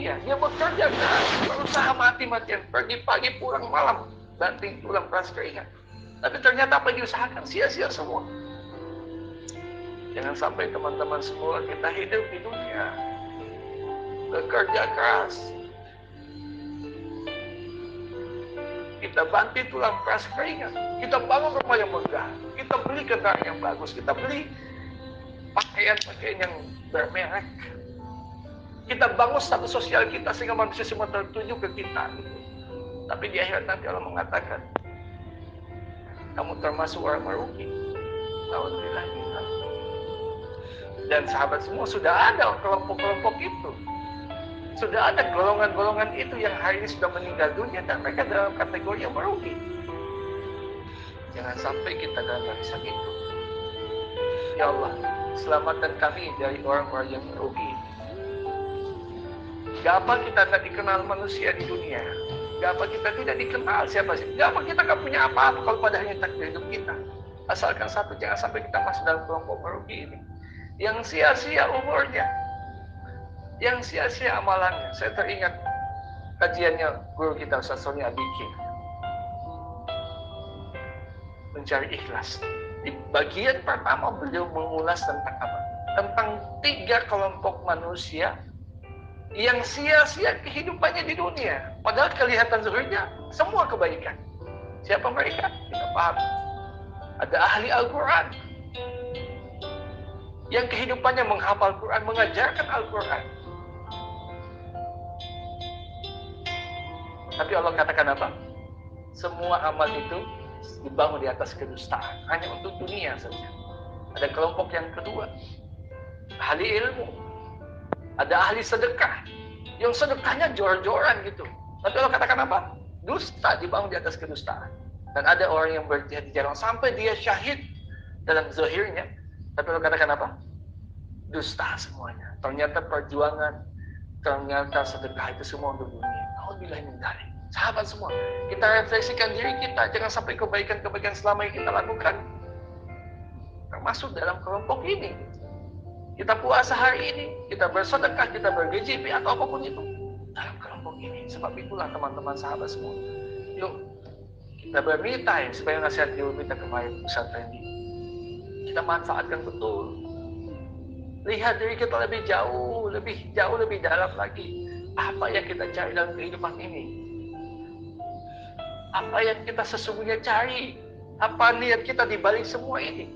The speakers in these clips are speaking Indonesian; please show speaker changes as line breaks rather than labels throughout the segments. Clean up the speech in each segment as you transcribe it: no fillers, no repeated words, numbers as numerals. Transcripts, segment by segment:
dunia. Dia bekerja keras, berusaha mati-matian, pagi-pagi pulang malam, banting tulang peras keringat. Tapi ternyata apa yang diusahakan sia-sia semua. Jangan sampai teman-teman semua kita hidup di dunia bekerja keras, kita banting tulang peras keringat, kita bangun rumah yang megah, kita beli kendaraan yang bagus, kita beli pakaian-pakaian yang bermerek, kita bangun status sosial kita sehingga manusia semua tertuju ke kita. Tapi di akhirat nanti Allah mengatakan, kamu termasuk orang merugi. Alhamdulillah. Dan sahabat semua sudah ada kelompok-kelompok itu. Sudah ada golongan-golongan itu yang hari ini sudah meninggal dunia dan mereka dalam kategori yang merugi. Jangan sampai kita dalam barisan itu. Ya Allah, selamatkan kami dari orang-orang yang merugi. Gak apa kita tak dikenal manusia di dunia. Gak apa kita tidak dikenal siapa sih. Gak apa kita gak punya apa-apa kalau pada hanya takdir hidup kita. Asalkan satu, jangan sampai kita masuk dalam kelompok merugi ini. Yang sia-sia umurnya, yang sia-sia amalannya. Saya teringat kajiannya guru kita Ustaz Sony Abiki, mencari ikhlas. Di bagian pertama beliau mengulas tentang apa? Tentang 3 kelompok manusia yang sia-sia kehidupannya di dunia. Padahal kelihatan zuhurnya semua kebaikan. Siapa mereka? Kita paham. Ada ahli Al-Quran yang kehidupannya menghafal Quran, mengajarkan Al-Quran. Tapi Allah katakan apa? Semua amal itu dibangun di atas kedustaan, hanya untuk dunia saja. Ada kelompok yang kedua, ahli ilmu. Ada ahli sedekah, yang sedekahnya jor-joran gitu. Tapi Allah katakan apa? Dusta, dibangun di atas kedustaan. Dan ada orang yang berjihad di jalan sampai dia syahid dalam zahirnya. Tapi Allah katakan apa? Dusta semuanya. Ternyata perjuangan, ternyata sedekah itu semua untuk dunia. Alhamdulillah min dzalik. Sahabat semua, kita refleksikan diri kita. Jangan sampai kebaikan-kebaikan selama yang kita lakukan termasuk dalam kelompok ini. Kita puasa hari ini, kita bersedekah, kita ber-GJP atau apapun itu dalam kelompok ini. Sebab itulah teman-teman sahabat semua, yuk kita ber-me time supaya nasihat guru kita kemarin Ustaz Randy kita manfaatkan betul. Lihat diri kita lebih jauh, lebih dalam lagi. Apa yang kita cari dalam kehidupan ini? Apa yang kita sesungguhnya cari? Apa niat kita di balik semua ini?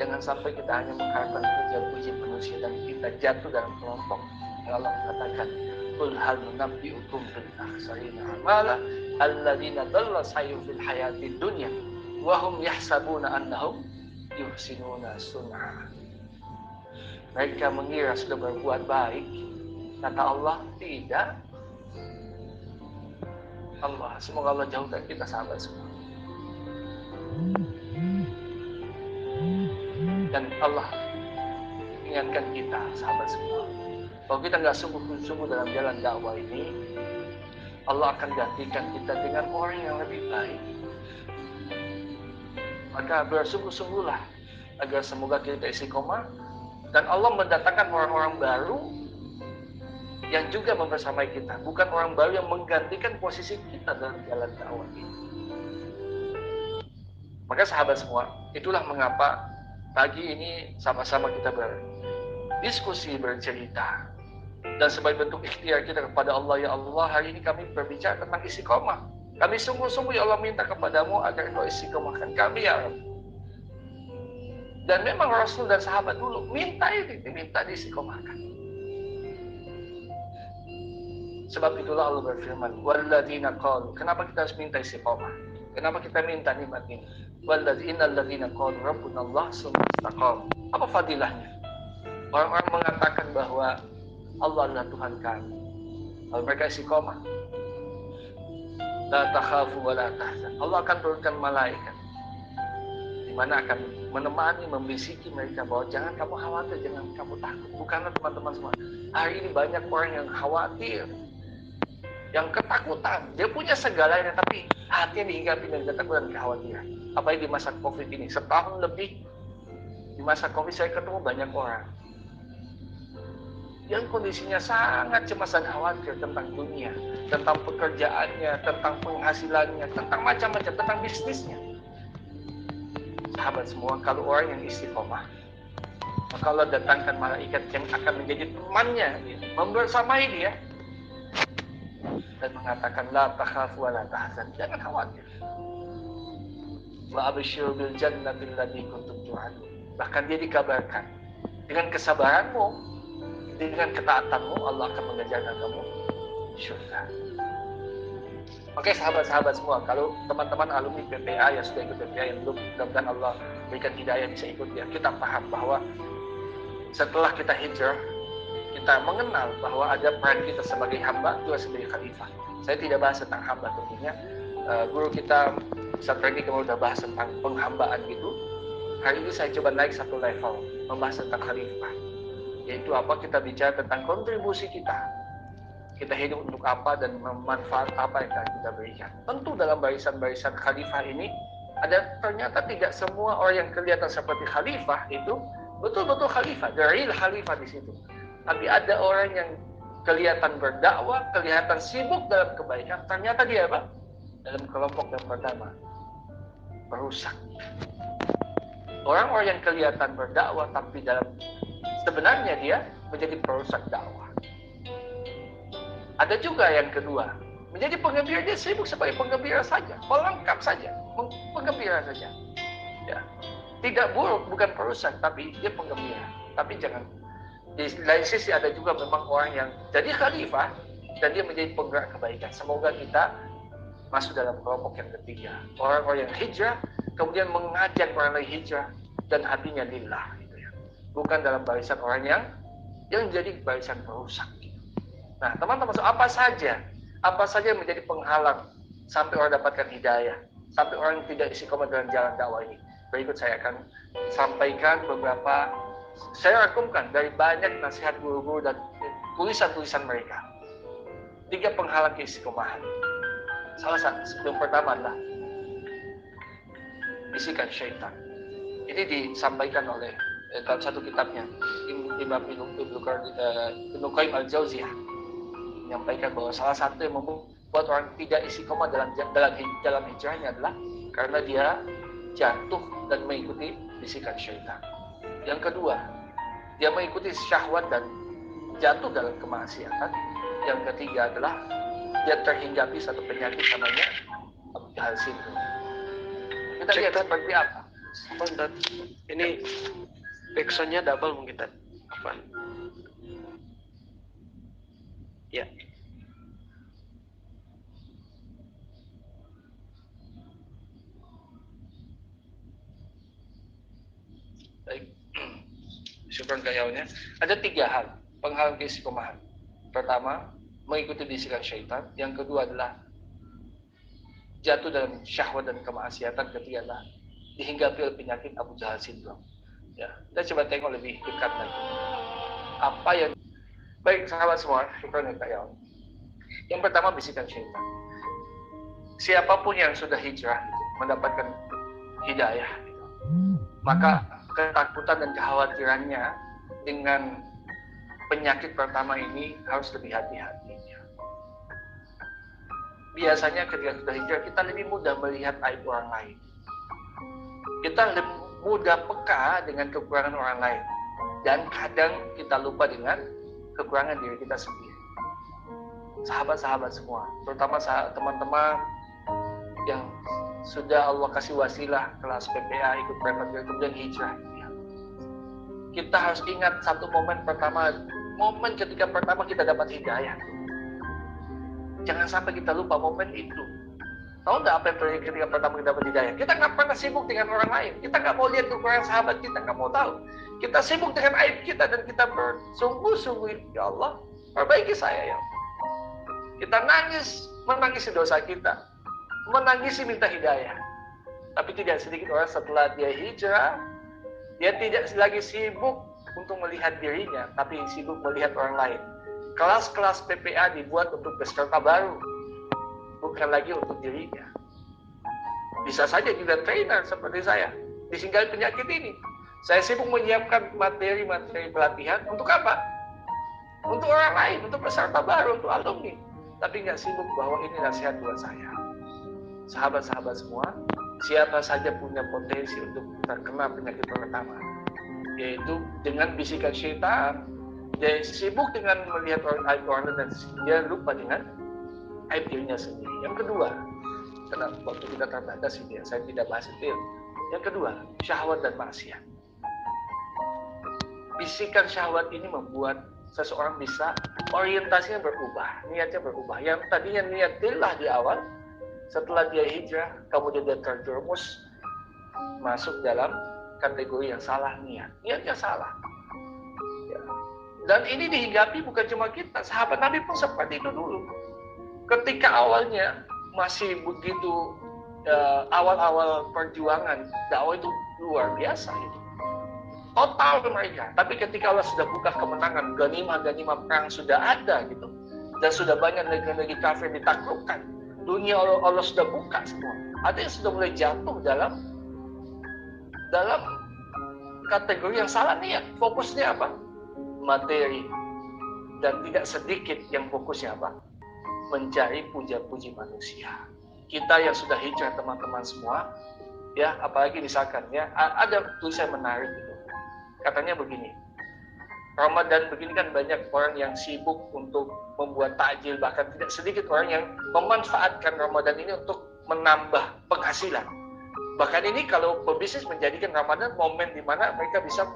Jangan sampai kita hanya mengharapkan puji-puji manusia dan kita jatuh dalam kelompok yang Allah katakan, "Qul hal nunabbi'ukum bil akhsarina a'mala alladziina dhalla sa'yuhum fil hayatid dunya wa hum yahsabuna annahum yuhsinuna sun'a." Mereka mengira sudah berbuat baik. Kata Allah, tidak. Allah, semoga Allah jauhkan kita sahabat semua. Dan Allah ingatkan kita sahabat semua, kalau kita nggak sungguh-sungguh dalam jalan dakwah ini, Allah akan gantikan kita dengan orang yang lebih baik. Maka bersungguh-sungguhlah agar semoga kita istiqomah dan Allah mendatangkan orang-orang baru yang juga membersamai kita, bukan orang baru yang menggantikan posisi kita dalam jalan dakwah ini. Maka sahabat semua, itulah mengapa pagi ini sama-sama kita berdiskusi, bercerita. Dan sebagai bentuk ikhtiar kita kepada Allah, ya Allah, hari ini kami berbicara tentang istiqomah. Kami sungguh-sungguh ya Allah minta kepadamu agar Engkau istiqomahkan kami ya Allah. Dan memang Rasul dan sahabat dulu minta diistiqomahkan. Sebab itulah Allah berfirman, walladzina qalu. Kenapa kita harus minta istiqomah? Kenapa kita minta nikmat ini? Walladzina qalu rabbunallah tsumma istaqamu. Apa fadilahnya? Orang-orang mengatakan bahwa Allah adalah Tuhan kami. Kalau mereka istiqomah, la takhafu wa la tahzan. Allah akan turunkan malaikat di mana akan menemani, membisiki mereka bahwa jangan kamu khawatir, jangan kamu takut. Bukanlah teman-teman semua. Hari ini banyak orang yang khawatir, yang ketakutan. Dia punya segalanya, tapi hatinya dihinggapi dengan ketakutan dan kekhawatiran. Apalagi di masa COVID ini, setahun lebih di masa COVID saya ketemu banyak orang yang kondisinya sangat cemas dan khawatir tentang dunia, tentang pekerjaannya, tentang penghasilannya, tentang macam-macam, tentang bisnisnya. Sahabat semua, kalau orang yang istiqomah, maka Allah datangkan malaikat yang akan menjadi temannya, membersamai dia, dan mengatakan, la takhaf wa la tahzan, jangan khawatir. Wa abshir bil jannati allati kuntum tu'adun. Bahkan dia dikabarkan, dengan kesabaranmu, dengan ketaatanmu, Allah akan mengajarkan kamu syurga. Oke, sahabat-sahabat semua, kalau teman-teman alumni PPA yang sudah ikut PPA yang belum, mudah-mudahan Allah berikan hidayah bisa ikut ya. Kita paham bahwa setelah kita hijrah, kita mengenal bahwa ada peran kita sebagai hamba, juga sebagai khalifah. Saya tidak bahas tentang hamba tentunya. Guru kita Ustaz Randy kemarin sudah bahas tentang penghambaan gitu. Hari ini saya coba naik satu level, membahas tentang khalifah. Yaitu apa? Kita bicara tentang kontribusi kita. Kita hidup untuk apa dan memanfaat apa yang akan kita berikan. Tentu dalam barisan-barisan khalifah ini, ternyata tidak semua orang yang kelihatan seperti khalifah itu betul-betul khalifah, the real khalifah di situ. Tapi ada orang yang kelihatan berdakwah, kelihatan sibuk dalam kebaikan, ternyata dia apa? Dalam kelompok yang pertama, perusak. Orang-orang yang kelihatan berdakwah, tapi sebenarnya dia menjadi perusak dakwah. Ada juga yang kedua, menjadi penggembira, dia sibuk sebagai penggembira saja, pelengkap saja, penggembira saja. Ya. Tidak buruk, bukan perusak, tapi dia penggembira. Tapi jangan, di lain sisi ada juga memang orang yang jadi khalifah dan dia menjadi penggerak kebaikan. Semoga kita masuk dalam kelompok yang ketiga. Orang-orang yang hijrah, kemudian mengajak orang lain hijrah dan hatinya lillah. Gitu ya. Bukan dalam barisan orang yang jadi barisan perusak. Nah, teman-teman, apa saja yang menjadi penghalang sampai orang dapatkan hidayah, sampai orang tidak istiqomah dalam jalan dakwah ini. Berikut saya akan sampaikan beberapa, saya rangkumkan dari banyak nasihat guru-guru dan tulisan-tulisan mereka. 3 penghalang keistiqomahan. Salah satu, yang pertama adalah bisikan syaitan. Ini disampaikan oleh dalam satu kitabnya, Ibnu Qayyim al-Jauziyah, menyampaikan bahwa salah satu yang membuat orang tidak istiqomah dalam hijrahnya adalah karena dia jatuh dan mengikuti bisikan syaitan. Yang kedua, dia mengikuti syahwat dan jatuh dalam kemaksiatan. Yang ketiga adalah dia terhinggapi satu penyakit namanya Abu Jahal syndrome. Kita lihat seperti apa.
Sebentar, ini backsoundnya double mungkin Tad. Apa? Ya.
Baik. Syukran kayaunya. Ada 3 hal penghalang keistiqomahan. Pertama, mengikuti bisikan syaitan. Yang kedua adalah jatuh dalam syahwat dan kemaksiatan. Ketiga adalah dihinggapi oleh penyakit Abu Jahal syndrome. Ya, kita coba tengok lebih dekat lagi. Apa yang baik, sahabat semua, syukran kayaunya. Yang pertama, bisikan syaitan. Siapapun yang sudah hijrah mendapatkan hidayah, maka ketakutan dan kekhawatirannya dengan penyakit pertama ini harus lebih hati-hati. Biasanya ketika sudah hijrah, kita lebih mudah melihat aib orang lain. Kita lebih mudah peka dengan kekurangan orang lain. Dan kadang kita lupa dengan kekurangan diri kita sendiri. Sahabat-sahabat semua, terutama teman-teman yang sudah Allah kasih wasilah kelas PPA, ikut preparator, kemudian hijrah. Kita harus ingat satu momen ketika pertama kita dapat hidayah. Jangan sampai kita lupa momen itu. Tahu nggak apa yang terjadi ketika pertama kita dapat hidayah? Kita nggak pernah sibuk dengan orang lain. Kita nggak mau lihat kekurangan sahabat kita, nggak mau tahu. Kita sibuk dengan aib kita dan kita bersungguh-sungguh, ya Allah, perbaiki saya ya. Kita menangisi dosa kita, menangisi minta hidayah. Tapi tidak sedikit orang setelah dia hijrah, dia tidak lagi sibuk untuk melihat dirinya, tapi sibuk melihat orang lain. Kelas-kelas PPA dibuat untuk peserta baru, bukan lagi untuk dirinya. Bisa saja juga trainer seperti saya, disinggahi penyakit ini. Saya sibuk menyiapkan materi-materi pelatihan untuk apa? untuk orang lain, untuk peserta baru, untuk alumni. Tapi nggak sibuk bahwa ini nasihat buat saya. Sahabat-sahabat semua, siapa saja punya potensi untuk terkena penyakit pertama, yaitu dengan bisikan syaitan. Dia sibuk dengan melihat aib orang lain dan dia lupa dengan aib dirinya sendiri. Yang kedua, karena waktu kita terbatas ini, saya tidak bahas itu. Yang kedua, syahwat dan maksiat. Bisikan syahwat ini membuat seseorang bisa orientasinya berubah, niatnya berubah. Yang tadinya niat lillah di awal, setelah dia hijrah, kemudian dia terjerumus masuk dalam kategori yang salah niat. Niatnya salah. Ya. Dan ini dihinggapi bukan cuma kita, sahabat Nabi pun seperti itu dulu. Ketika awalnya masih begitu awal-awal perjuangan dakwah itu luar biasa itu. Total mereka. Tapi ketika Allah sudah buka kemenangan, ganimah perang sudah ada gitu, dan sudah banyak negeri-negeri kafir ditaklukkan, dunia Allah sudah buka semua. Ada yang sudah mulai jatuh dalam kategori yang salah niat. Fokusnya apa? Materi. Dan tidak sedikit yang fokusnya apa? Mencari puja-puji manusia. Kita yang sudah hijrah teman-teman semua, ya, apalagi misalkan ya, ada tulisan menarik gitu. Katanya begini, Ramadan begini kan banyak orang yang sibuk untuk membuat takjil, bahkan tidak sedikit orang yang memanfaatkan Ramadan ini untuk menambah penghasilan. Bahkan ini kalau pebisnis menjadikan Ramadan momen di mana mereka bisa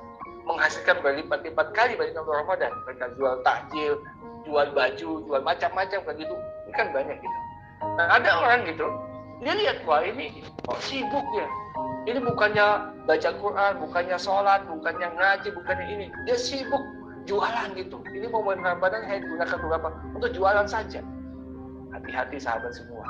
menghasilkan berlipat-lipat kali dari Ramadan. Mereka jual takjil, jual baju, jual macam-macam begitu. Ini kan banyak gitu. Nah, ada orang gitu, dia lihat, wah ini sibuk ya. Ini bukannya baca Quran, bukannya sholat, bukannya ngaji, bukannya ini. Dia sibuk jualan gitu. Ini momen Ramadan saya gunakan beberapa untuk jualan saja. Hati-hati sahabat semua.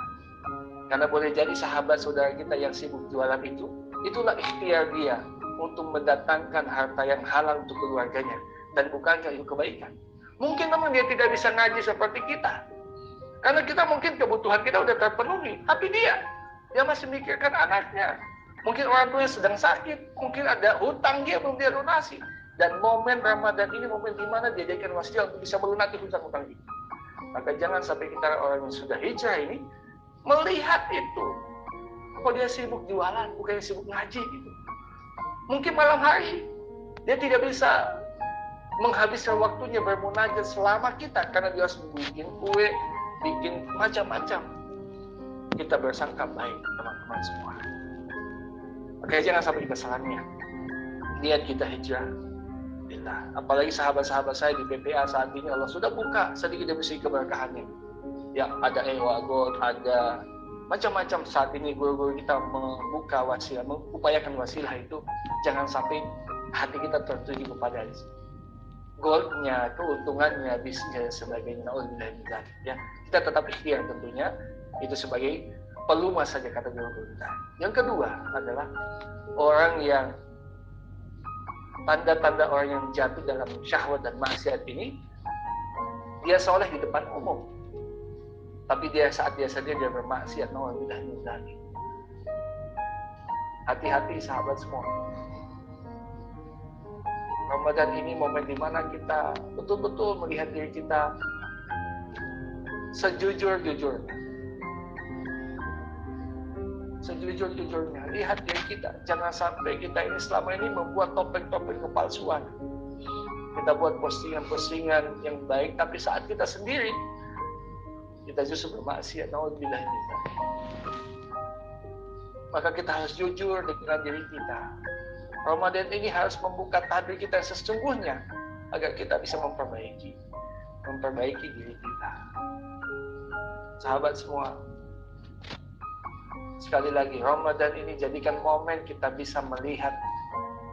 Karena boleh jadi sahabat saudara kita yang sibuk jualan itu, itulah ikhtiar dia untuk mendatangkan harta yang halal untuk keluarganya. Dan bukankah itu kebaikan? Mungkin memang dia tidak bisa ngaji seperti kita. Karena kita mungkin kebutuhan kita udah terpenuhi. Tapi dia masih mikirkan anaknya. Mungkin orang tuanya sedang sakit, mungkin ada hutang dia belum dia lunasi. Dan momen Ramadan ini momen di mana dia jadikan wasilah untuk bisa melunasi hutang-hutang itu. Maka jangan sampai kita orang yang sudah hijrah ini melihat itu. Kok dia sibuk jualan, bukannya sibuk ngaji gitu. Mungkin malam hari dia tidak bisa menghabiskan waktunya bermunajat selama kita, karena dia harus bikin kue, bikin macam-macam. Kita bersangka baik teman-teman semua. Oke, jangan sampai kita salah niat kita hijrah. Apalagi sahabat-sahabat saya di PPA saat ini Allah sudah buka sedikit demi sedikit keberkahannya. Ya, ada Ewa Gold, ada macam-macam saat ini guru-guru kita membuka wasilah, mengupayakan wasilah itu. Jangan sampai hati kita tertuju kepada goldnya, keuntungannya, bisnisnya, sebagainya. Ya, kita tetap ikhtiar tentunya. Itu sebagai pelumas saja kata guru-guru kita. Yang kedua adalah orang yang tanda-tanda orang yang jatuh dalam syahwat dan maksiat ini, dia soleh di depan umum, tapi saat dia sadar dia bermaksiat. Hati-hati sahabat semua. Ramadan ini momen di mana kita betul-betul melihat diri kita sejujur-jujurnya. Sejujur-jujurnya, lihat diri kita. Jangan sampai kita ini selama ini membuat topeng-topeng kepalsuan. Kita buat postingan-postingan yang baik, tapi saat kita sendiri, kita justru bermaksiat. Naudzubillah. Maka kita harus jujur dengan diri kita. Ramadan ini harus membuka tabir kita yang sesungguhnya, agar kita bisa memperbaiki diri kita. Sahabat semua, sekali lagi, Ramadan ini jadikan momen kita bisa melihat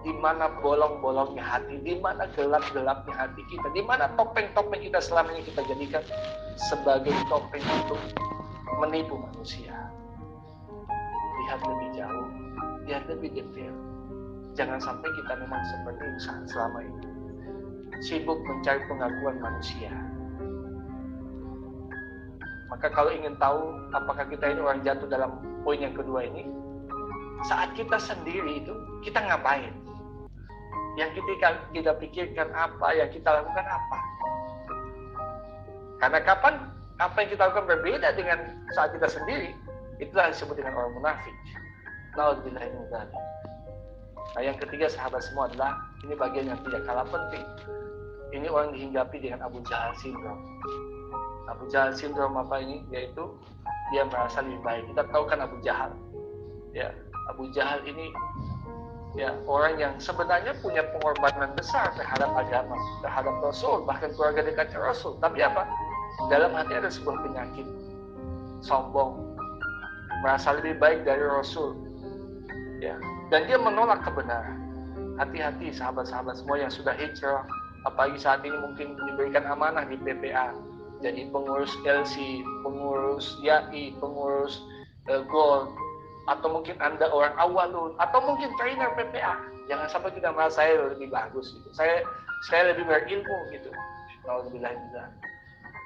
di mana bolong-bolongnya hati, di mana gelap-gelapnya hati kita, di mana topeng-topeng kita selama ini kita jadikan sebagai topeng untuk menipu manusia. Lihat lebih jauh, lihat lebih detail. Jangan sampai kita memang seperti selama ini, sibuk mencari pengakuan manusia. Maka kalau ingin tahu apakah kita ini orang jatuh dalam poin yang kedua ini, saat kita sendiri itu, kita ngapain? Yang kita pikirkan apa, yang kita lakukan apa? Karena kapan apa yang kita lakukan berbeda dengan saat kita sendiri, itulah disebut dengan orang munafik. Nauzubillah min dzalik. Nah, yang ketiga sahabat semua adalah, ini bagian yang tidak kalah penting. Ini orang dihinggapi dengan Abu Jahal syndrome. Abu Jahal syndrome apa ini? Yaitu dia merasa lebih baik. Kita tahu kan Abu Jahal. Ya, Abu Jahal ini ya orang yang sebenarnya punya pengorbanan besar terhadap agama, terhadap Rasul, bahkan keluarga dekatnya Rasul. Tapi apa? Dalam hati ada sebuah penyakit, sombong, merasa lebih baik dari Rasul. Ya, dan dia menolak kebenaran. Hati-hati sahabat-sahabat semua yang sudah hijrah, apalagi saat ini mungkin diberikan amanah di PPA, jadi pengurus LC, pengurus YAI, pengurus Gold, atau mungkin Anda orang awalun, atau mungkin trainer PPA. Jangan sampai kita merasa saya lebih bagus gitu. Saya lebih berilmu gitu. Alhamdulillah.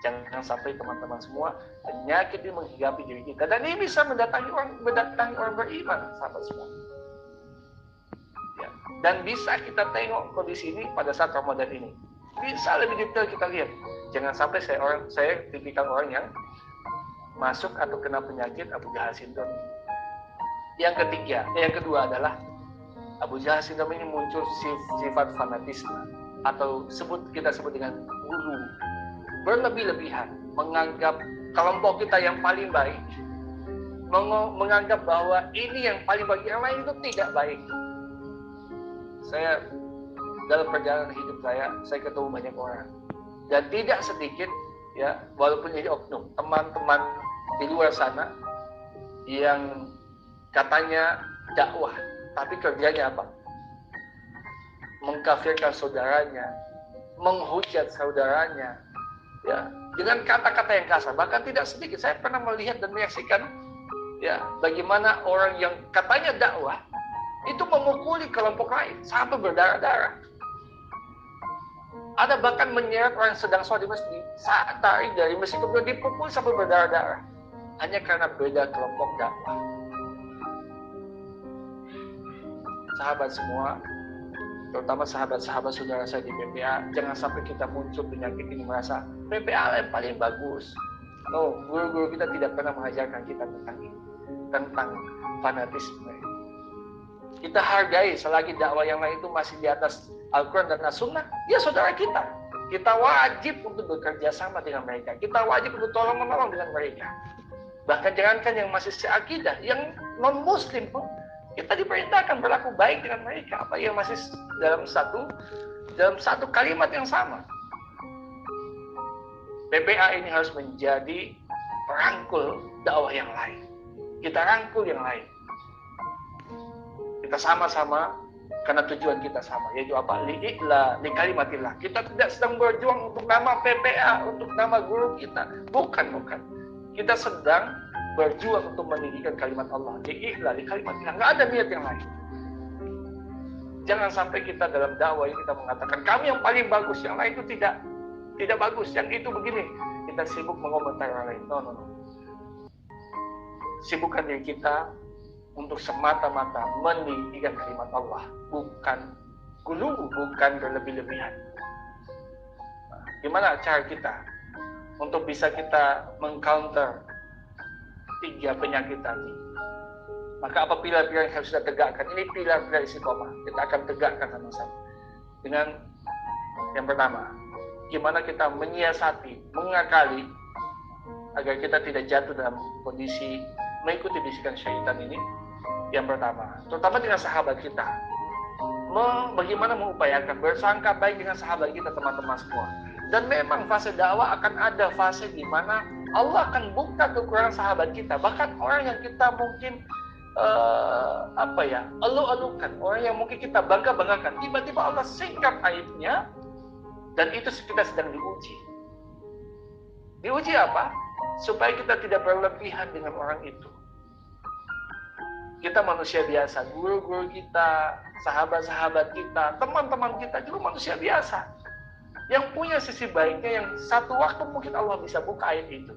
Jangan sampai teman-teman semua penyakit ini menghinggapi diri kita, dan ini bisa mendatangi orang beriman, sahabat semua. Ya. Dan bisa kita tengok kondisi ini pada saat Ramadan ini. Bisa lebih detail kita lihat. Jangan sampai saya tipikal orang yang masuk atau kena penyakit Abu Jahal syndrome. Yang kedua adalah Abu Jahal syndrome ini muncul sifat fanatisme, atau kita sebut dengan guru, berlebih-lebihan, menganggap kelompok kita yang paling baik, menganggap bahwa ini yang paling baik, yang lain itu tidak baik. Saya dalam perjalanan hidup saya ketemu banyak orang, dan tidak sedikit ya, walaupun ini oknum, teman-teman di luar sana yang katanya dakwah, tapi kerjanya apa? Mengkafirkan saudaranya, menghujat saudaranya, ya, dengan kata-kata yang kasar. Bahkan tidak sedikit saya pernah melihat dan menyaksikan ya, bagaimana orang yang katanya dakwah itu memukuli kelompok lain sampai berdarah-darah. Ada bahkan menyeret orang yang sedang sholat di masjid, saat tarik dari masjid kemudian dipukul sampai berdarah-darah, hanya karena beda kelompok dakwah. Sahabat semua, terutama sahabat-sahabat saudara saya di PPA, jangan sampai kita muncul penyakit ini merasa PPA yang paling bagus. No, guru-guru kita tidak pernah mengajarkan kita tentang fanatisme. Kita hargai selagi dakwah yang lain itu masih di atas Al-Quran dan As-Sunnah, ya saudara kita. Kita wajib untuk bekerja sama dengan mereka. Kita wajib untuk tolong-menolong dengan mereka. Bahkan jangankan yang masih seakidah, yang non-muslim pun, kita diperintahkan berlaku baik dengan mereka, apa yang masih dalam satu kalimat yang sama. PPA ini harus menjadi perangkul dakwah yang lain. Kita rangkul yang lain. Kita sama-sama karena tujuan kita sama, yaitu apa? Li'ila, li kalimatillah. Kita tidak sedang berjuang untuk nama PPA, untuk nama guru kita. Bukan. Kita sedang berjuang untuk meninggikan kalimat Allah. Li'ila, li kalimatillah. Nggak ada niat yang lain. Jangan sampai kita dalam dakwah ini kita mengatakan kami yang paling bagus, yang lain itu tidak bagus, yang itu begini. Kita sibuk mengomentari orang lain. No. Sibukkan diri kita untuk semata-mata meninggikan kalimat Allah, bukan gulu, bukan berlebih-lebihan. Nah, gimana cara kita untuk bisa kita mengcounter 3 penyakit tadi? Maka apa pilar-pilar yang harus kita tegakkan? Ini pilar-pilar istiqomah. Kita akan tegakkan sama-sama. Dengan yang pertama, gimana kita menyiasati, mengakali agar kita tidak jatuh dalam kondisi mengikuti bisikan syaitan ini. Yang pertama, terutama dengan sahabat kita, bagaimana mengupayakan bersangka baik dengan sahabat kita, teman-teman semua. Dan memang fase dakwah akan ada fase di mana Allah akan buka kekurangan sahabat kita. Bahkan orang yang kita mungkin elu-elukan, orang yang mungkin kita bangga-banggakan, tiba-tiba Allah singkap aibnya, dan itu kita sedang diuji. Diuji apa? Supaya kita tidak berlebihan dengan orang itu. Kita manusia biasa, guru-guru kita, sahabat-sahabat kita, teman-teman kita juga manusia biasa. Yang punya sisi baiknya, yang satu waktu mungkin Allah bisa buka aib itu.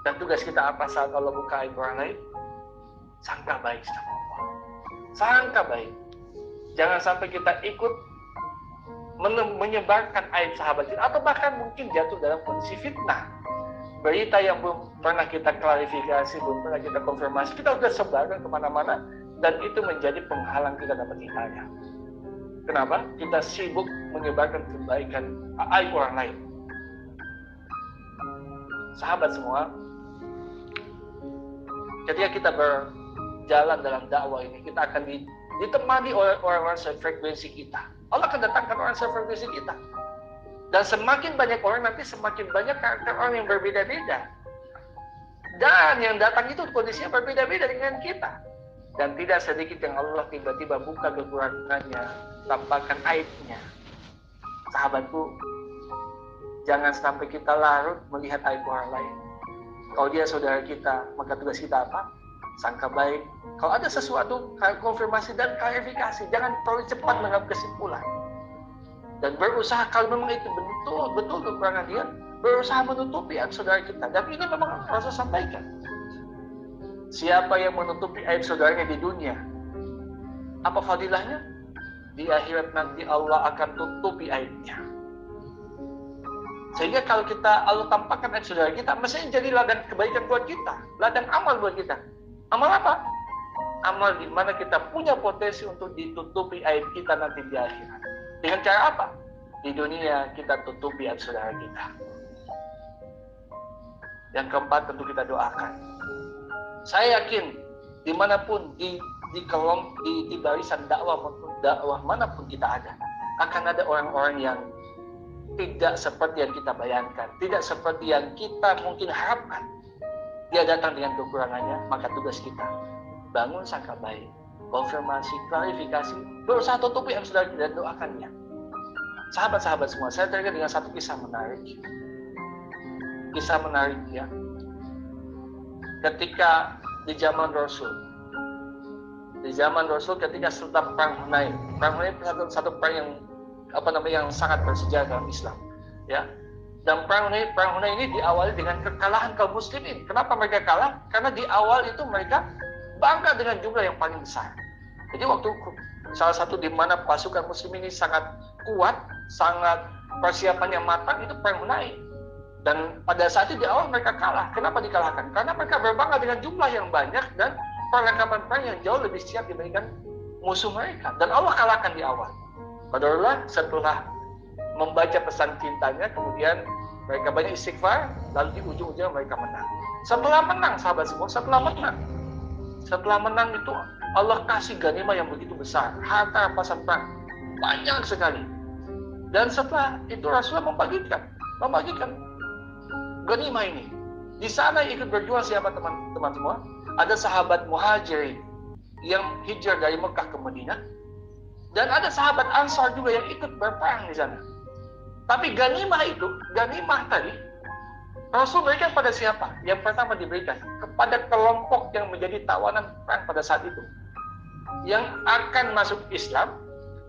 Dan tugas kita apa saat Allah buka aib orang lain? Sangka baik sama Allah. Sangka baik. Jangan sampai kita ikut menyebarkan aib sahabat kita, atau bahkan mungkin jatuh dalam kondisi fitnah. Berita yang belum pernah kita klarifikasi, belum pernah kita konfirmasi, kita sudah sebarkan kemana-mana, dan itu menjadi penghalang kita dapat hidayah. Kenapa? Kita sibuk menyebarkan kebaikan aib orang lain. Sahabat semua, ketika kita berjalan dalam dakwah ini, kita akan ditemani oleh orang-orang sefrekuensi kita. Allah akan datangkan orang sefrekuensi kita. Dan semakin banyak orang, nanti semakin banyak karakter orang yang berbeda-beda. Dan yang datang itu kondisinya berbeda-beda dengan kita. Dan tidak sedikit yang Allah tiba-tiba buka kekurangannya, tampakkan aibnya. Sahabatku, jangan sampai kita larut melihat aib orang lain. Kalau dia saudara kita, maka tugas kita apa? Sangka baik. Kalau ada sesuatu, konfirmasi dan klarifikasi. Jangan terlalu cepat mengambil kesimpulan. Dan berusaha, kalau memang itu betul kekurangan dia, berusaha menutupi aib saudara kita. Dan ini memang Rasul sampaikan. Siapa yang menutupi aib saudaranya di dunia, apa fadilahnya? Di akhirat nanti Allah akan tutupi aibnya. Sehingga kalau Allah tampakkan aib saudara kita, mestinya jadi ladang kebaikan buat kita, ladang amal buat kita. Amal apa? Amal di mana kita punya potensi untuk ditutupi aib kita nanti di akhirat. Dengan cara apa? Di dunia kita tutupi aib saudara kita. Yang keempat, tentu kita doakan. Saya yakin dimanapun di barisan dakwah maupun dakwah manapun kita ada, akan ada orang-orang yang tidak seperti yang kita bayangkan, tidak seperti yang kita mungkin harapkan. Dia datang dengan kekurangannya, maka tugas kita bangun sangka baik, konfirmasi, klarifikasi, berusaha tutupi yang sudah kita doakannya. Sahabat-sahabat semua, saya teringat dengan satu kisah menarik. Kisah menarik ya. Ketika di zaman Rasul ketika setelah perang Hunain satu perang yang sangat bersejarah dalam Islam, ya. Dan perang Hunain ini diawali dengan kekalahan kaum muslimin. Kenapa mereka kalah? Karena di awal itu mereka bangga dengan jumlah yang paling besar. Jadi waktu salah satu di mana pasukan muslim ini sangat kuat, sangat persiapannya matang, itu perang Hunain. Dan pada saat itu di awal mereka kalah. Kenapa dikalahkan? Karena mereka berbangga dengan jumlah yang banyak dan perlengkapan perang yang jauh lebih siap dibandingkan musuh mereka. Dan Allah kalahkan di awal. Qadarullah, setelah membaca pesan cintanya, kemudian mereka banyak istighfar, lalu di ujung-ujungnya mereka menang. Setelah menang, sahabat semua, setelah menang itu Allah kasih ganimah yang begitu besar, harta rampasan perang banyak sekali. Dan setelah itu Rasulullah membagikan ganimah ini. Di sana ikut berjuang siapa teman-teman semua? Ada sahabat Muhajirin yang hijrah dari Mekah ke Madinah, dan ada sahabat Ansar juga yang ikut berperang di sana. Tapi ganimah tadi, Rasul berikan pada siapa? Yang pertama diberikan kepada kelompok yang menjadi tawanan perang pada saat itu, yang akan masuk Islam,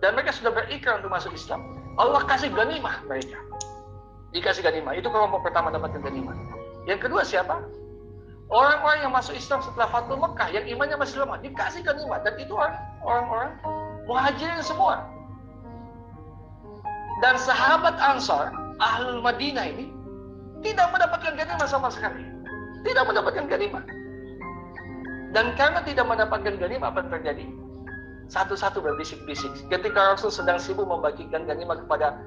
dan mereka sudah berikrar untuk masuk Islam. Allah kasih ganimah mereka. Dikasih ganimah, itu kelompok pertama dapatkan ganimah. Yang kedua siapa? Orang-orang yang masuk Islam setelah Fathul Mekah, yang imannya masih lemah, dikasih ganimah. Dan itu orang-orang Muhajirin semua. Dan sahabat Ansar, Ahlul Madinah ini tidak mendapatkan ganimah sama sekali. Tidak mendapatkan ganimah. Dan karena tidak mendapatkan ganimah, apa yang terjadi? Satu-satu berbisik-bisik. Ketika Rasul sedang sibuk membagikan ganimah kepada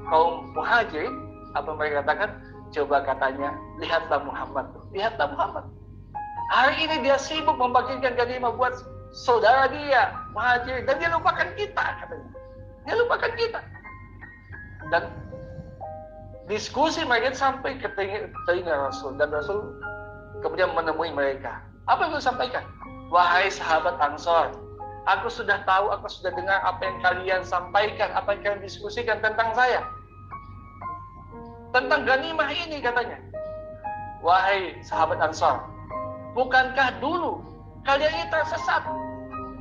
kaum Muhajirin, apa mereka katakan? Coba katanya, lihatlah Muhammad. Lihatlah Muhammad. Hari ini dia sibuk membagikan ganimah buat saudara dia, Muhajirin. Dan dia lupakan kita, katanya. Dia lupakan kita. Dan diskusi mereka sampai ke telinga Rasul. Dan Rasul kemudian menemui mereka. Apa yang Rasul sampaikan? Wahai sahabat Ansar, aku sudah tahu, aku sudah dengar apa yang kalian sampaikan, apa yang kalian diskusikan tentang saya. Tentang ganimah ini katanya. Wahai sahabat Ansar, bukankah dulu kalian ini tersesat?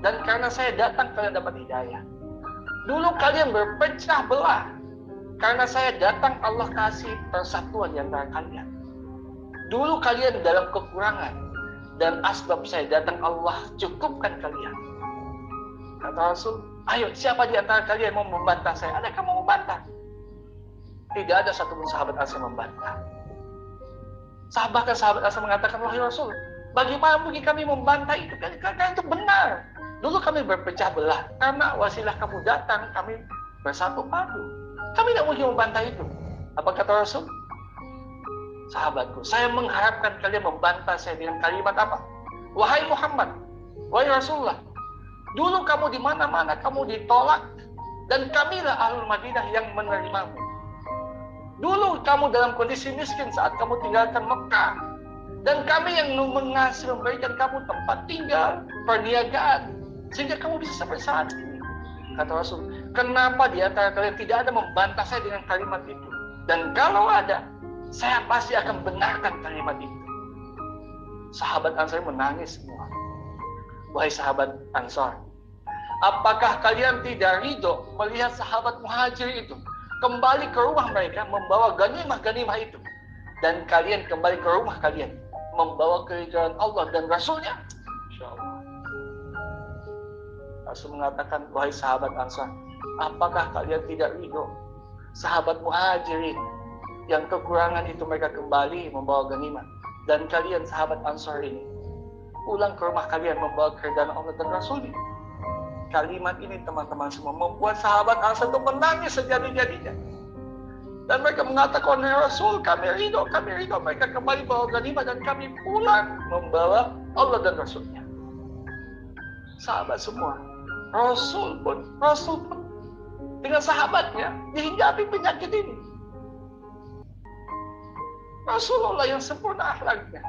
Dan karena saya datang kalian dapat hidayah. Dulu kalian berpecah belah. Karena saya datang Allah kasih persatuan di antara kalian. Dulu kalian dalam kekurangan. Dan asbab saya datang Allah cukupkan kalian. Kata Rasul, Ayo, siapa di antara kalian mau membantah saya? Adakah mau membantah? Tidak ada satupun sahabat Ansar membantah. Bahkan sahabat Ansar mengatakan, wahai Rasul, bagaimana mungkin kami membantah itu? Karena itu benar. Dulu kami berpecah belah. Karena wasilah kamu datang, kami bersatu padu. Kami tidak mungkin membantah itu. Apa kata Rasul? Sahabatku, saya mengharapkan kalian membantah saya dengan kalimat apa? Wahai Muhammad, wahai Rasulullah, dulu kamu di mana-mana kamu ditolak, dan kamilah Ahlul Madinah yang menerimamu. Dulu kamu dalam kondisi miskin saat kamu tinggalkan Mekah, dan kami yang mengasihi memberikan kamu tempat tinggal, perniagaan, sehingga kamu bisa sampai saat ini. Kata Rasul, kenapa di antara kalian tidak ada membantah saya dengan kalimat itu? Dan kalau ada, saya pasti akan benarkan kalimat itu. Sahabat Ansar menangis semua. Wahai sahabat Ansar, apakah kalian tidak ridho melihat sahabat Muhajir itu kembali ke rumah mereka membawa ganimah-ganimah itu, dan kalian kembali ke rumah kalian membawa keridhaan Allah dan Rasulnya? Insyaallah. Rasul mengatakan, wahai sahabat Ansar, apakah kalian tidak ridho sahabat Muhajirin yang kekurangan itu mereka kembali membawa ganimah, dan kalian sahabat Ansar ini pulang ke rumah kalian membawa keridhaan Allah dan Rasulnya? Kalimat ini teman-teman semua membuat sahabat Ansar itu menangis sejadi-jadinya. Dan mereka mengatakan, ya Rasul, kami ridho. Mereka kembali bawa ganimah dan kami pulang membawa Allah dan Rasulnya. Sahabat semua, Rasul pun dengan sahabatnya dihinggapi penyakit ini. Rasulullah yang sempurna akhlaknya,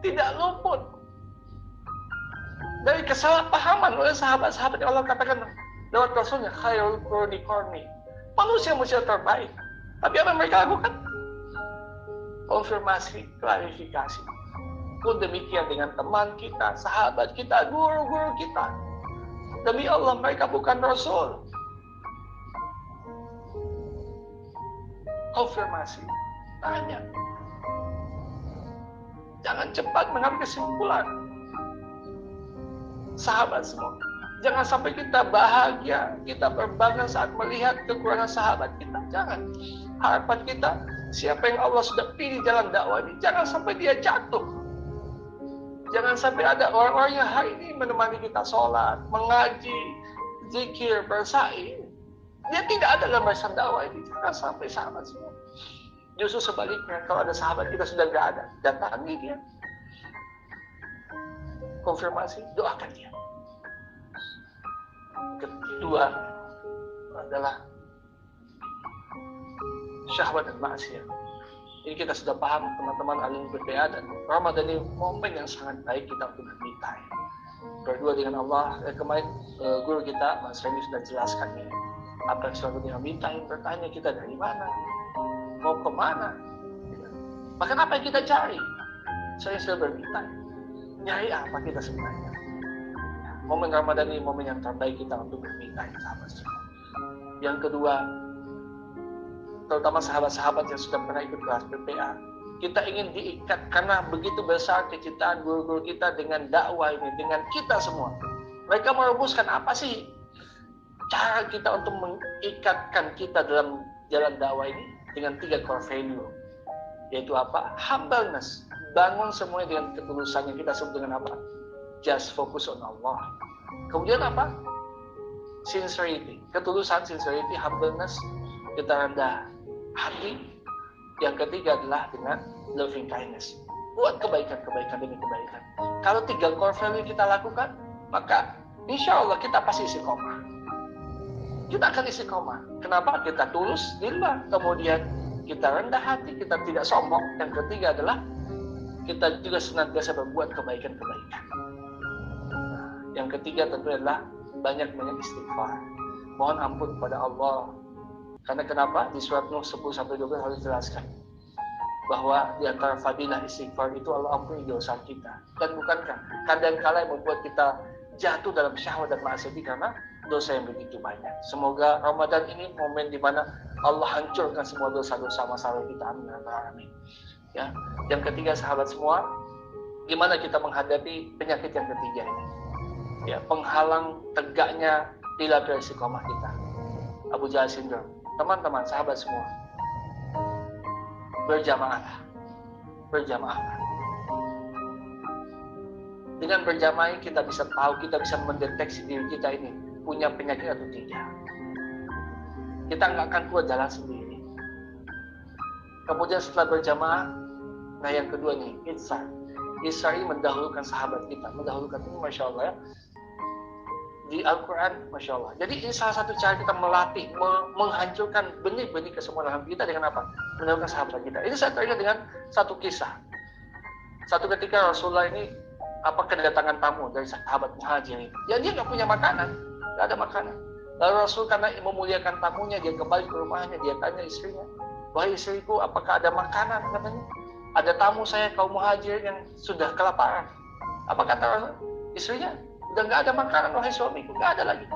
tidak luput dari kesalahpahaman oleh sahabat-sahabat yang Allah katakan lewat Rasulnya, khairul quruni qarni, manusia terbaik. Tapi apa yang mereka lakukan? Konfirmasi, klarifikasi. Pun demikian dengan teman kita, sahabat kita, guru-guru kita. Demi Allah, mereka bukan Rasul. Konfirmasi, tanya. Jangan cepat mengambil kesimpulan. Sahabat semua, jangan sampai kita bahagia, kita berbangga saat melihat kekurangan sahabat kita. Jangan. Harapan kita, siapa yang Allah sudah pilih jalan dakwah ini, jangan sampai dia jatuh. Jangan sampai ada orang-orang yang hari ini menemani kita sholat, mengaji, zikir, bersair. Dia tidak ada dalam barisan dakwah ini. Jangan sampai sahabat semua. Justru sebaliknya, kalau ada sahabat kita sudah nggak ada, datangi dia. Konfirmasi, doakan dia. Kedua adalah syahwat dan maksiat. Ini kita sudah paham, teman-teman alumni BPA, dan Ramadan ini momen yang sangat baik kita untuk berbitai. Berdua dengan Allah. Kemarin guru kita, Mas Reni, sudah jelaskan ini. Apa yang selalu dia mintain, bertanya kita dari mana, mau kemana. Bahkan apa yang kita cari. Saya selalu berbitai. Nyari apa kita sebenarnya. Momen Ramadan ini momen yang terbaik kita untuk berbitai, sahabat semua. Yang kedua, terutama sahabat-sahabat yang sudah pernah ikut kelas BPA, kita ingin diikat karena begitu besar kecintaan guru-guru kita dengan dakwah ini, dengan kita semua. Mereka merumuskan apa sih cara kita untuk mengikatkan kita dalam jalan dakwah ini dengan 3 core value, yaitu apa? Humbleness, bangun semuanya dengan ketulusan yang kita sebut dengan apa? Just focus on Allah. Kemudian apa? Sincerity, ketulusan, sincerity, humbleness, kita rendah hati. Yang ketiga adalah dengan loving kindness, buat kebaikan-kebaikan demi kebaikan. Kalau 3 core value kita lakukan, maka insya Allah kita pasti istiqomah. Kita akan istiqomah. Kenapa? Kita tulus di luar, kemudian kita rendah hati, kita tidak sombong. Yang ketiga adalah kita juga senantiasa berbuat kebaikan-kebaikan. Nah, yang ketiga tentu adalah banyak-banyak istighfar. Mohon ampun kepada Allah. Karena kenapa? Di surat Nuh 10-12 harus dijelaskan bahwa di antara fadilah istighfar itu Allah ampuni dosa kita. Dan bukankah kadang-kala yang membuat kita jatuh dalam syahwat dan maksiat karena dosa yang begitu banyak. Semoga Ramadan ini momen di mana Allah hancurkan semua dosa-dosa masa lalu kita. Amin. Ya. Yang ketiga, sahabat semua, gimana kita menghadapi penyakit yang ketiga ini? ya, penghalang tegaknya tilatul istiqomah kita. Abu Jahal syndrome. Teman-teman, sahabat semua, berjamaahlah. Berjamaahlah. Dengan berjamaah kita bisa tahu, kita bisa mendeteksi diri kita ini punya penyakit atau tidak. Kita nggak akan kuat jalan sendiri. Kemudian setelah berjamaah, nah yang kedua nih, insar. Insar ini mendahulukan sahabat kita, mendahulukan ini, Masya Allah ya. Di Al-Quran, Masya Allah. Jadi ini salah satu cara kita melatih, menghancurkan benih-benih kesombongan kita dengan apa? Mendahulukan sahabat kita. Ini saya teringat dengan satu kisah. Satu ketika Rasulullah ini kedatangan tamu dari sahabat Muhajirin. Ya dia nggak punya makanan, nggak ada makanan. Lalu Rasul karena memuliakan tamunya, dia kembali ke rumahnya, dia tanya istrinya, wahai istriku, apakah ada makanan? Katanya, ada tamu saya kaum Muhajirin yang sudah kelaparan. Apa kata istrinya? Udah nggak ada makanan, wahai suamiku, nggak ada lagi.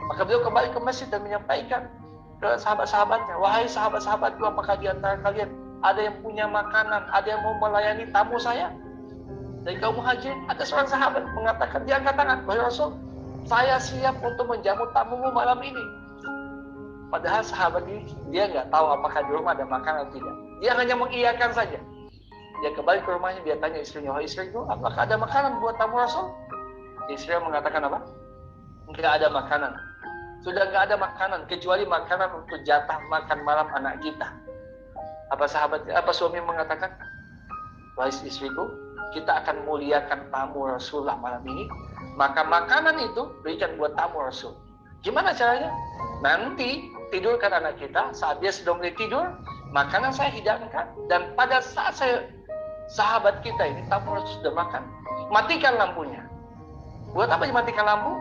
Maka beliau kembali ke masjid dan menyampaikan ke sahabat-sahabatnya, wahai sahabat-sahabatku, apakah di antara kalian ada yang punya makanan, ada yang mau melayani tamu saya? Dari kaum Muhajirin, ada seorang sahabat mengatakan, dia angkat tangan, wahai Rasul, saya siap untuk menjamu tamumu malam ini. Padahal sahabat ini, dia nggak tahu apakah di rumah ada makanan atau tidak. Dia hanya mengiyakan saja. Dia kembali ke rumahnya, dia tanya istrinya, wahai istriku, apakah ada makanan buat tamu Rasul? Istrinya mengatakan apa? Nggak ada makanan. Sudah nggak ada makanan, kecuali makanan untuk jatah makan malam anak kita. Apa suami mengatakan? Wahai istriku, kita akan muliakan tamu Rasulullah malam ini, maka makanan itu berikan buat tamu Rasul. Gimana caranya? Nanti tidurkan anak kita, saat dia sudah mulai tidur, makanan saya hidangkan, dan pada saat sahabat kita ini, tamu Rasul sudah makan, matikan lampunya. Buat apa dimatikan lampu?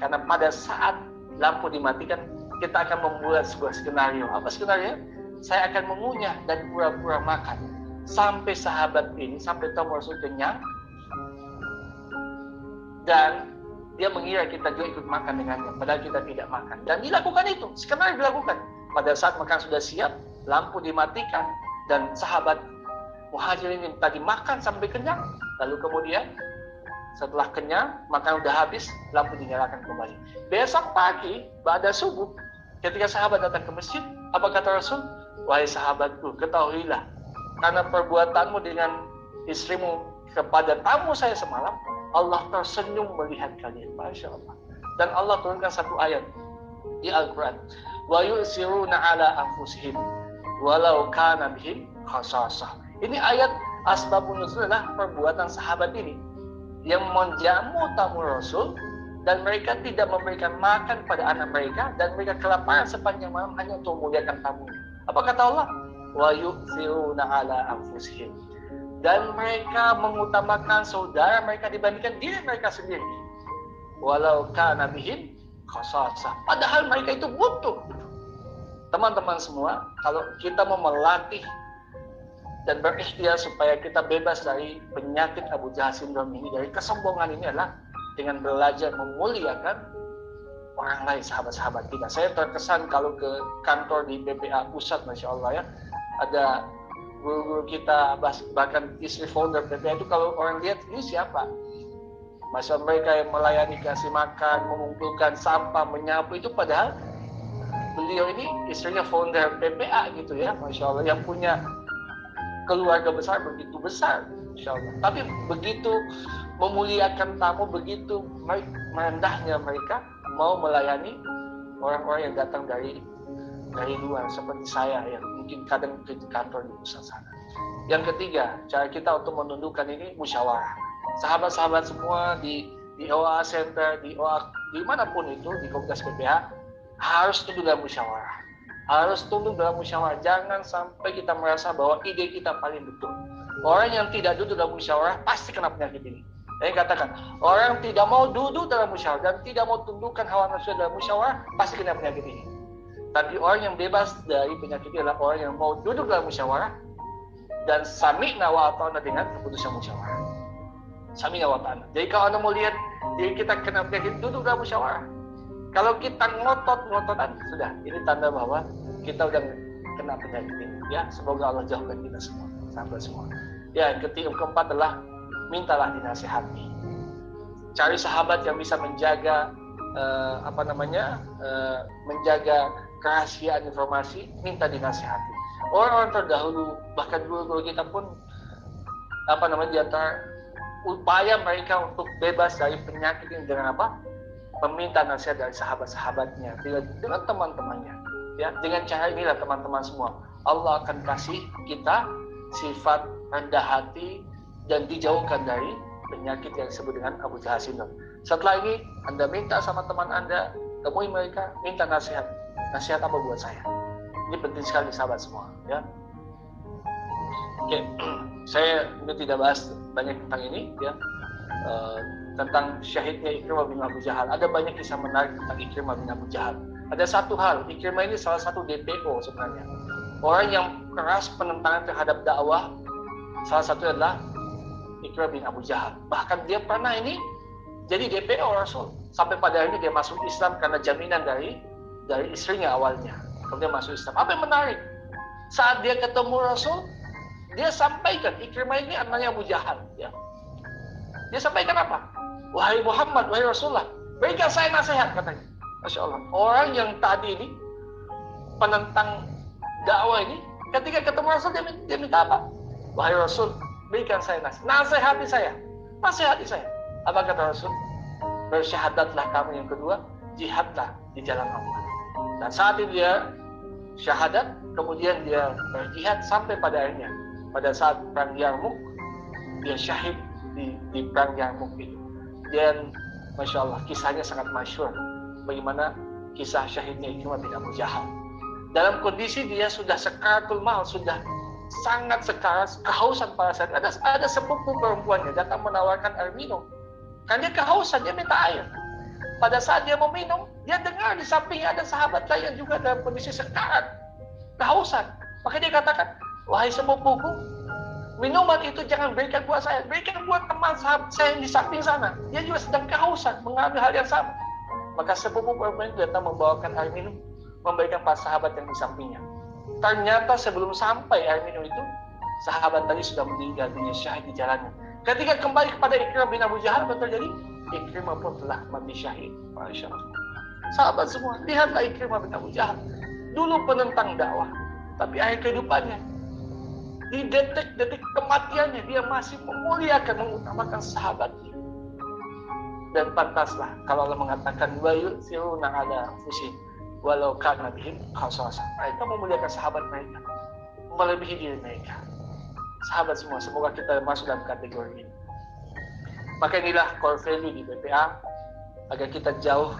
Karena pada saat lampu dimatikan, kita akan membuat sebuah skenario. Apa skenario? Saya akan mengunyah dan pura-pura makan sampai sahabat ini, sampai tamu Rasul kenyang, dan dia mengira kita juga ikut makan dengannya, padahal kita tidak makan. Dan dilakukan itu, skenario dilakukan. Pada saat makan sudah siap, lampu dimatikan, dan sahabat Muhajirin ini tadi makan sampai kenyang, lalu kemudian setelah kenyang, makan udah habis, lampu dinyalakan kembali. Besok pagi, ba'da subuh, ketika sahabat datang ke masjid, apa kata Rasul? Wahai sahabatku, ketahuilah, karena perbuatanmu dengan istrimu kepada tamu saya semalam, Allah tersenyum melihat kalian. Masya Allah. Dan Allah turunkan satu ayat di Al-Quran. Wa yusiruna ala anfusihim walau kana bihim khasasah. Ini ayat asbabun nuzul adalah perbuatan sahabat ini yang menjamu tamu Rasul, dan mereka tidak memberikan makan pada anak mereka, dan mereka kelaparan sepanjang malam hanya untuk memuliakan tamu. Apa kata Allah? Wa yu'thiruna ala anfusihim. Dan mereka mengutamakan saudara mereka dibandingkan diri mereka sendiri. Walau kana bihim khasasah. Padahal mereka itu butuh. Teman-teman semua, kalau kita mau melatih dan berikhtiar supaya kita bebas dari penyakit Abu Jahal syndrome ini, dari kesombongan ini, adalah dengan belajar memuliakan orang lain, sahabat-sahabat kita. Saya terkesan kalau ke kantor di BPA Pusat, Masya Allah ya, ada guru-guru kita, bahkan istri founder BPA itu, kalau orang lihat ini siapa? Masa mereka yang melayani, kasih makan, mengumpulkan sampah, menyapu, itu padahal beliau ini istrinya founder BPA gitu ya, Masya Allah, yang punya keluarga besar begitu besar, Insya Allah. Tapi begitu memuliakan tamu, begitu merendahnya mereka mau melayani orang-orang yang datang dari luar, seperti saya yang mungkin kadang ke kantor di pusat sana. Yang ketiga, cara kita untuk menundukkan ini musyawarah. Sahabat-sahabat semua di OA Center, di OA dimanapun itu, di komunitas BPA, harus tunduk dalam musyawarah. Harus tunduk dalam musyawarah. Jangan sampai kita merasa bahwa ide kita paling betul. Orang yang tidak duduk dalam musyawarah pasti kena penyakit ini. Saya katakan, orang tidak mau duduk dalam musyawarah dan tidak mau tundukkan hawa nafsu dalam musyawarah pasti kena penyakit ini. Tapi orang yang bebas dari penyakit ini adalah orang yang mau duduk dalam musyawarah dan sami'na wa ata'na dengan keputusan musyawarah. Sami'na wa ata'na. Jadi kalau Anda mau lihat diri kita kena penyakit, duduk dalam musyawarah. Kalau kita ngotot-ngototan, sudah, ini tanda bahwa kita udah kena penyakit ini. Ya, semoga Allah jauhkan kita semua, sahabat semua. Ya, yang keempat adalah mintalah dinasihati. cari sahabat yang bisa menjaga menjaga kerahasiaan informasi, minta dinasihati. Orang-orang terdahulu, bahkan guru-guru kita pun di antara upaya mereka untuk bebas dari penyakit ini dengan apa? Meminta nasihat dari sahabat-sahabatnya, dengan teman-temannya. Ya, dengan cara inilah teman-teman semua, Allah akan kasih kita sifat rendah hati dan dijauhkan dari penyakit yang disebut dengan Abu Jahal syndrome. Setelah ini, Anda minta sama teman Anda, temui mereka, minta nasihat. Nasihat apa buat saya? Ini penting sekali sahabat semua. Ya. Oke, saya mungkin tidak bahas banyak tentang ini, ya, tentang syahidnya Ikrimah bin Abu Jahal. Ada banyak kisah menarik tentang Ikrimah bin Abu Jahal. Ada satu hal, Ikrimah ini salah satu DPO sebenarnya. Orang yang keras penentangan terhadap dakwah, salah satu adalah Ikrimah bin Abu Jahal. Bahkan dia pernah ini jadi DPO Rasul. Sampai pada akhirnya dia masuk Islam karena jaminan dari istrinya awalnya. Kemudian masuk Islam. Apa yang menarik? Saat dia ketemu Rasul, dia sampaikan, Ikrimah ini anaknya Abu Jahal. Ya. Dia sampaikan apa? Wahai Muhammad, wahai Rasulullah, berikan saya nasihat, katanya. Masya Allah. Orang yang tadi ini, penentang dakwah ini, ketika ketemu Rasul, dia minta apa? Wahai Rasul, berikan saya nasihat. Nasihati saya. Nasihati saya. Apa kata Rasul? Bersyahadatlah kamu, yang kedua, jihadlah di jalan Allah. Dan saat itu dia syahadat, kemudian dia berjihad sampai pada akhirnya. Pada saat perang Yarmuk, dia syahid di perang Yarmuk itu. Dan Masya Allah, kisahnya sangat masyhur. Bagaimana kisah syahidnya Ikrimah bin Abu Jahal. Dalam kondisi dia sudah sekaratul maut, sudah sangat sekarat, kehausan pada saat ada sepupu perempuannya datang menawarkan air minum. Kan dia kehausan, dia minta air. Pada saat dia mau minum, dia dengar di sampingnya ada sahabat lain juga dalam kondisi sekarat, kehausan. Maka dia katakan, wahai sepupuku, minuman itu jangan berikan buat saya, berikan buat teman sahabat saya yang di samping sana. Dia juga sedang kehausan, mengalami hal yang sama. Maka sepupu perempuan itu datang membawakan air minum, memberikan para sahabat yang di sampingnya. Ternyata sebelum sampai air minum itu, sahabat tadi sudah meninggal dunia syahid di jalannya. Ketika kembali kepada Ikrimah bin Abu Jahal, betul jadi Ikrimah pun telah mati syahid. Masya Allah. Sahabat semua, lihatlah Ikrimah bin Abu Jahal. Dulu penentang dakwah, tapi akhir kehidupannya, di detik-detik kematiannya, dia masih memuliakan, mengutamakan sahabatnya. Dan pantaslah kalau Allah mengatakan wa yusiruna ala anfusihim walau kana bihim khasasah. Mereka memuliakan sahabat mereka, melebihi diri mereka. Sahabat semua, semoga kita masuk dalam kategori ini. Maka inilah core value di BPA, agar kita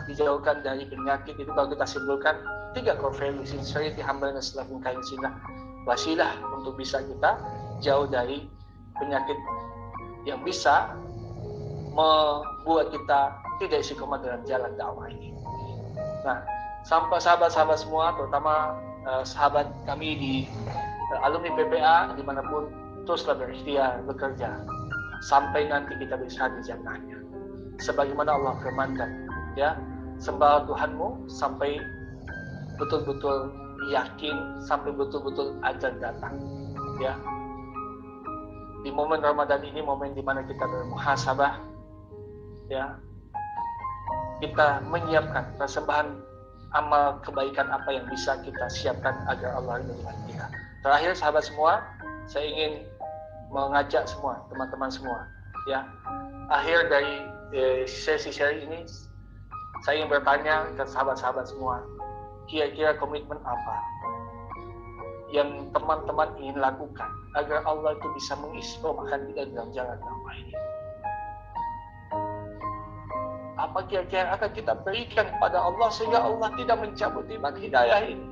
dijauhkan dari penyakit itu. Kalau kita simpulkan 3 core value: sincerity, humbleness, loving kindness, wasilah untuk bisa kita jauh dari penyakit yang bisa membuat kita tidak istiqomah dalam jalan dakwah ini. Nah, sampai sahabat-sahabat semua, terutama sahabat kami di alumni PPA dimanapun, teruslah berikhtiar bekerja sampai nanti kita bisa di jannahnya. Sebagaimana Allah firmankan, ya, sembah Tuhanmu sampai betul-betul yakin, sampai betul-betul ajal datang. Ya, di momen Ramadan ini, momen di mana kita bermuhasabah, ya, kita menyiapkan persembahan amal kebaikan apa yang bisa kita siapkan agar Allah ridho dengan kita. Terakhir sahabat semua, saya ingin mengajak semua, teman-teman semua, ya, akhir dari sesi share ini, saya ingin bertanya ke sahabat-sahabat semua, kira-kira komitmen apa yang teman-teman ingin lakukan agar Allah itu bisa mengistiqomahkan kita dalam jalan dakwah ini? Apa kira-kira akan kita berikan kepada Allah sehingga Allah tidak mencabut nikmat hidayah ini?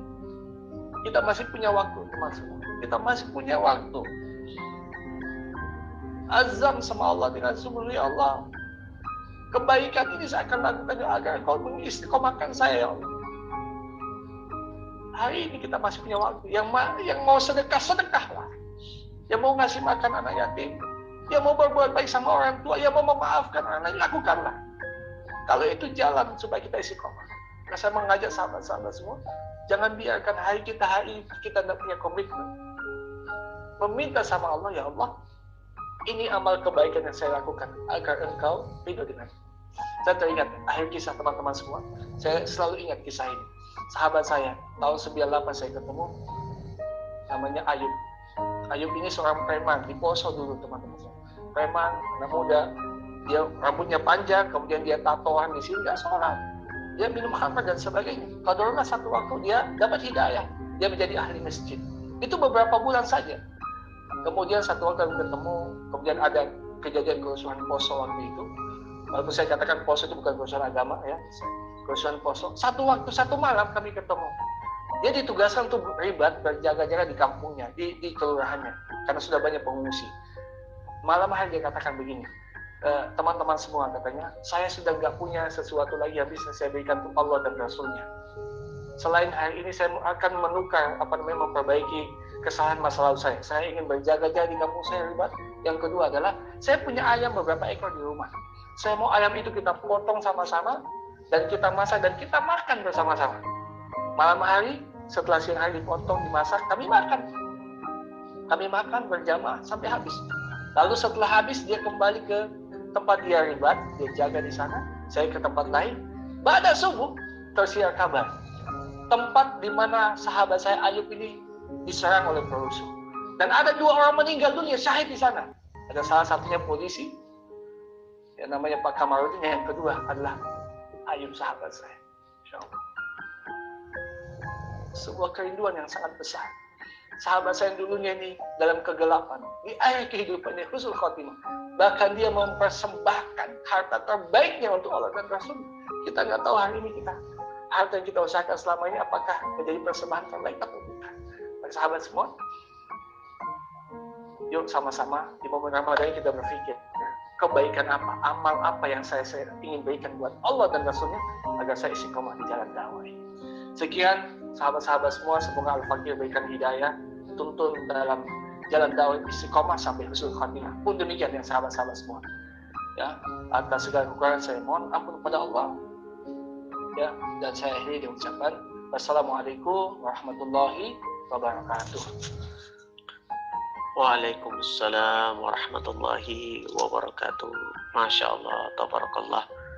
Kita masih punya waktu, teman-teman. Kita masih punya waktu. Azam sama Allah dengan sungguh, ya Allah, kebaikan ini saya akan lakukan agar Kau mengistiqomahkan saya, ya Allah. Hari ini kita masih punya waktu. Yang mau sedekah, sedekahlah. Yang mau ngasih makan anak yatim, yang mau berbuat baik sama orang tua, yang mau memaafkan orang lain, lakukanlah. Kalau itu jalan supaya kita istiqomah. Nah, saya mengajak sahabat-sahabat semua, jangan biarkan hari kita tidak punya komitmen. Meminta sama Allah, ya Allah, ini amal kebaikan yang saya lakukan agar Engkau ridho dengan Saya teringat akhir kisah teman-teman semua. Saya selalu ingat kisah ini. Sahabat saya, tahun 98 saya ketemu, namanya Ayub. Ayub ini seorang preman di Poso dulu, teman-teman. Preman, anak muda, dia rambutnya panjang, kemudian dia tatoan di sini, nggak sholat. Dia minum khamr dan sebagainya. Qadarullah satu waktu dia dapat hidayah, dia menjadi ahli masjid. Itu beberapa bulan saja. Kemudian satu waktu kami ketemu, kemudian ada kejadian kerusuhan Poso waktu itu. Walaupun saya katakan Poso itu bukan kerusuhan agama ya, kerusuhan Poso. Satu waktu, satu malam kami ketemu. Dia ditugaskan untuk ribat, berjaga-jaga di kampungnya, di kelurahannya, karena sudah banyak pengungsi. Malam hari dia katakan begini, teman-teman semua katanya, saya sudah nggak punya sesuatu lagi yang bisa saya berikan untuk Allah dan Rasulnya. Selain hari ini saya akan menukar, memperbaiki kesalahan masa lalu saya. Saya ingin berjaga-jaga di kampung saya ribat. Yang kedua adalah, saya punya ayam beberapa ekor di rumah. Saya mau ayam itu kita potong sama-sama, dan kita masak, dan kita makan bersama-sama. Malam hari, setelah siang hari dipotong, dimasak, kami makan. Kami makan berjamaah sampai habis. Lalu setelah habis, dia kembali ke tempat dia ribat, dia jaga di sana, saya ke tempat lain. Pada subuh, tersiar kabar. Tempat di mana sahabat saya Ayub ini diserang oleh perusuh. Dan ada 2 orang meninggal dunia, syahid di sana. Ada salah satunya polisi, yang namanya Pak Kamarudin, yang kedua adalah Ayub sahabat saya. Insya Allah. Sebuah kerinduan yang sangat besar. Sahabat saya yang dulunya ini dalam kegelapan, di akhir kehidupannya husnul khotimah. Bahkan dia mempersembahkan harta terbaiknya untuk Allah dan Rasul. Kita nggak tahu hari ini harta yang kita usahakan selama ini apakah menjadi persembahan terbaik atau bukan. Bagi sahabat semua, yuk sama-sama di momen Ramadan kita berpikir kebaikan apa, amal apa yang saya ingin berikan buat Allah dan Rasulnya agar saya istiqomah di jalan dakwah ini. Sekian sahabat-sahabat semua, semoga Al-Fakir berikan hidayah, tuntun dalam jalan dakwah istiqomah sampai husnul khatimah. Pun demikian yang sahabat-sahabat semua. Ya, atas segala kekurangan saya mohon ampun kepada Allah. Ya, dan saya akhiri dengan ucapan wassalamualaikum warahmatullahi wabarakatuh.
Waalaikumsalam warahmatullahi wabarakatuh. Masya Allah, tabarakallah.